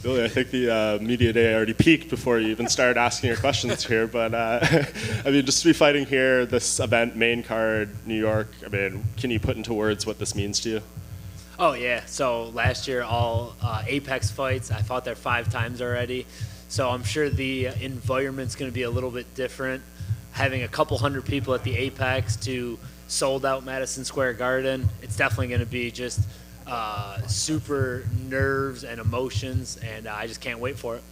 Billy, I think the media day already peaked before you even started asking your questions here. But I mean, just to be fighting here, this event, main card, New York. I mean, can you put into words what this means to you? Oh yeah. So last year, all Apex fights, I fought there 5 times already. So I'm sure the environment's going to be a little bit different. Having a couple hundred people at the Apex to sold out Madison Square Garden, it's definitely going to be just super nerves and emotions, and I just can't wait for it.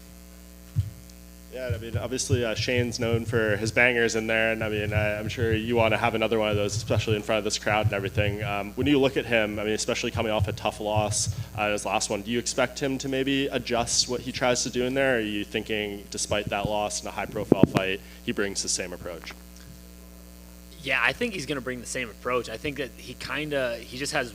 Yeah, I mean, obviously Shane's known for his bangers in there, and I mean, I'm sure you want to have another one of those, especially in front of this crowd and everything. When you look at him, I mean, especially coming off a tough loss, his last one, do you expect him to maybe adjust what he tries to do in there, or are you thinking, despite that loss in a high-profile fight, he brings the same approach? Yeah, I think he's going to bring the same approach. I think that he just has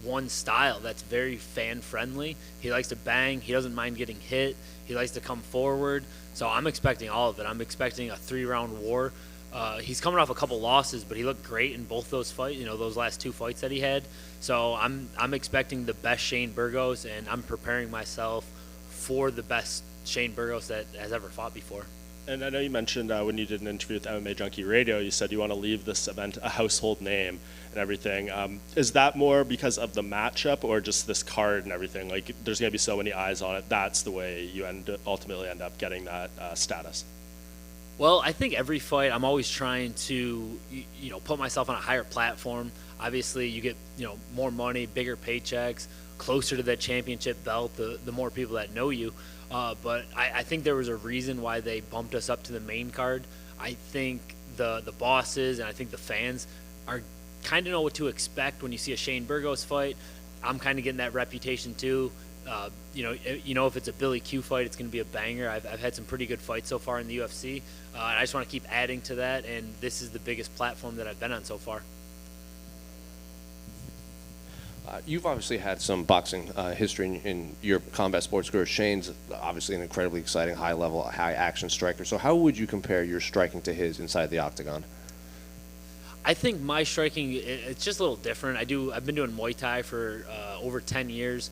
one style that's very fan-friendly. He likes to bang. He doesn't mind getting hit. He likes to come forward. So I'm expecting all of it. I'm expecting a 3-round war. He's coming off a couple losses, but he looked great in both those fights. Those last 2 fights that he had. So I'm expecting the best Shane Burgos, and I'm preparing myself for the best Shane Burgos that has ever fought before. And I know you mentioned when you did an interview with MMA Junkie Radio, you said you want to leave this event a household name and everything. Is that more because of the matchup or just this card and everything? Like, there's going to be so many eyes on it. That's the way you ultimately end up getting that status. Well, I think every fight I'm always trying to, put myself on a higher platform. Obviously, you get, more money, bigger paychecks, closer to that championship belt, the more people that know you. But I think there was a reason why they bumped us up to the main card. I think the bosses and I think the fans are kind of know what to expect when you see a Shane Burgos fight. I'm kind of getting that reputation too. If it's a Billy Q fight, it's going to be a banger. I've had some pretty good fights so far in the UFC. And I just want to keep adding to that, and this is the biggest platform that I've been on so far. You've obviously had some boxing history in your combat sports career. Shane's obviously an incredibly exciting, high-level, high-action striker. So how would you compare your striking to his inside the octagon? I think my striking, it's just a little different. I've been doing Muay Thai for over 10 years.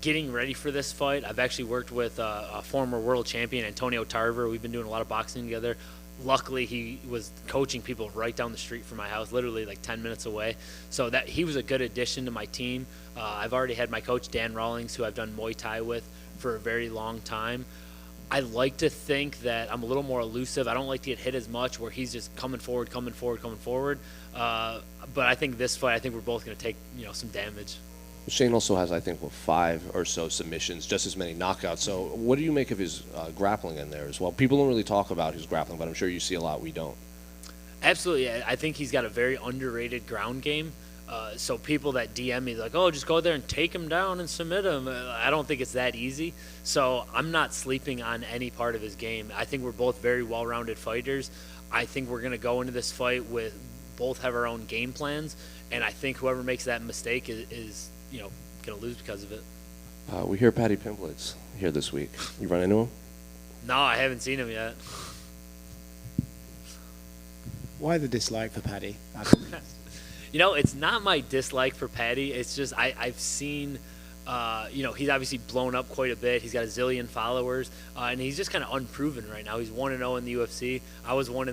Getting ready for this fight, I've actually worked with a former world champion, Antonio Tarver. We've been doing a lot of boxing together. Luckily, he was coaching people right down the street from my house, literally like 10 minutes away. So that he was a good addition to my team. I've already had my coach, Dan Rawlings, who I've done Muay Thai with for a very long time. I like to think that I'm a little more elusive. I don't like to get hit as much where he's just coming forward. But I think this fight, we're both going to take some damage. Shane also has, I think, 5 or so submissions, just as many knockouts. So what do you make of his grappling in there as well? People don't really talk about his grappling, but I'm sure you see a lot we don't. Absolutely. I think he's got a very underrated ground game. So people that DM me, like, oh, just go there and take him down and submit him. I don't think it's that easy. So I'm not sleeping on any part of his game. I think we're both very well-rounded fighters. I think we're going to go into this fight with both have our own game plans, and I think whoever makes that mistake is going to lose because of it. We hear Paddy Pimblett's here this week. You run into him? No, I haven't seen him yet. Why the dislike for Paddy? It's not my dislike for Paddy. It's just I've seen, he's obviously blown up quite a bit. He's got a zillion followers, and he's just kind of unproven right now. He's 1-0 in the UFC. I was 1-0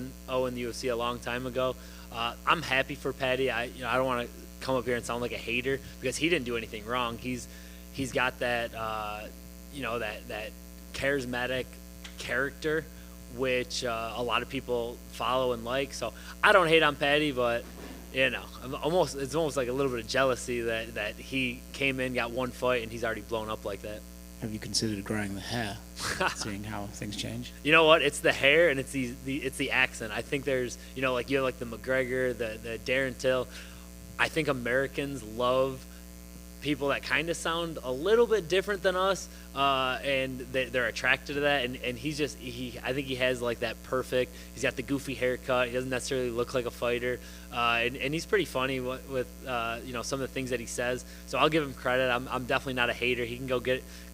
in the UFC a long time ago. I'm happy for Paddy. I don't want to come up here and sound like a hater because he didn't do anything wrong. He's got that that charismatic character which a lot of people follow and like. So I don't hate on Paddy, but it's almost like a little bit of jealousy that he came in, got one fight, and he's already blown up like that. Have you considered growing the hair, seeing how things change? You know what? It's the hair and it's the accent. I think there's you have like the McGregor, the Darren Till. I think Americans love people that kind of sound a little bit different than us, and they're attracted to that. And I think he has like that perfect. He's got the goofy haircut. He doesn't necessarily look like a fighter, and he's pretty funny with some of the things that he says. So I'll give him credit. I'm definitely not a hater. He can go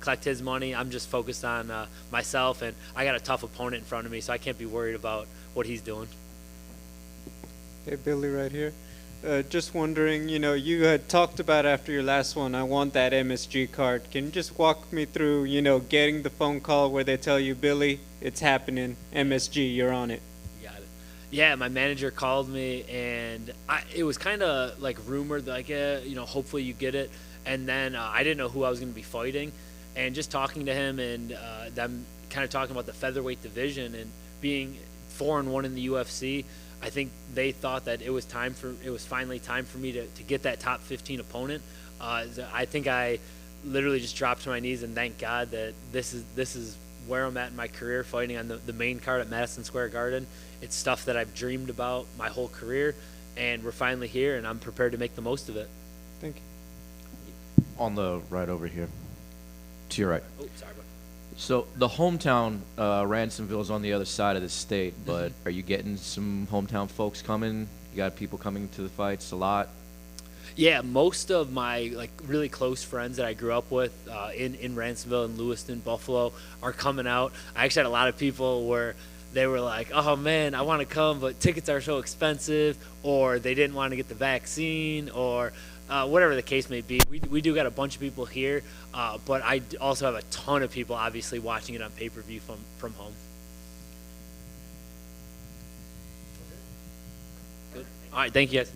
collect his money. I'm just focused on myself, and I got a tough opponent in front of me, so I can't be worried about what he's doing. Hey, Billy, right here. Just wondering, you had talked about after your last one, I want that MSG card. Can you just walk me through, getting the phone call where they tell you, Billy, it's happening, MSG, you're on it? Got it. Yeah, my manager called me, and it was kind of like rumored, like, hopefully you get it. And then I didn't know who I was going to be fighting. And just talking to him and them kind of talking about the featherweight division and being 4-1 in the UFC, I think they thought that it was finally time for me to get that top 15 opponent. I think I literally just dropped to my knees and thank God that this is where I'm at in my career, fighting on the main card at Madison Square Garden. It's stuff that I've dreamed about my whole career, and we're finally here, and I'm prepared to make the most of it. Thank you. On the right over here. To your right. Oh, sorry, bud. So the hometown, Ransomville, is on the other side of the state, but are you getting some hometown folks coming? You got people coming to the fights a lot? Yeah, most of my really close friends that I grew up with in Ransomville and Lewiston, Buffalo, are coming out. I actually had a lot of people where they were like, "Oh man, I want to come, but tickets are so expensive," or they didn't want to get the vaccine, or whatever the case may be. We do got a bunch of people here, but I also have a ton of people obviously watching it on pay-per-view from home. Good. All right, thank you guys.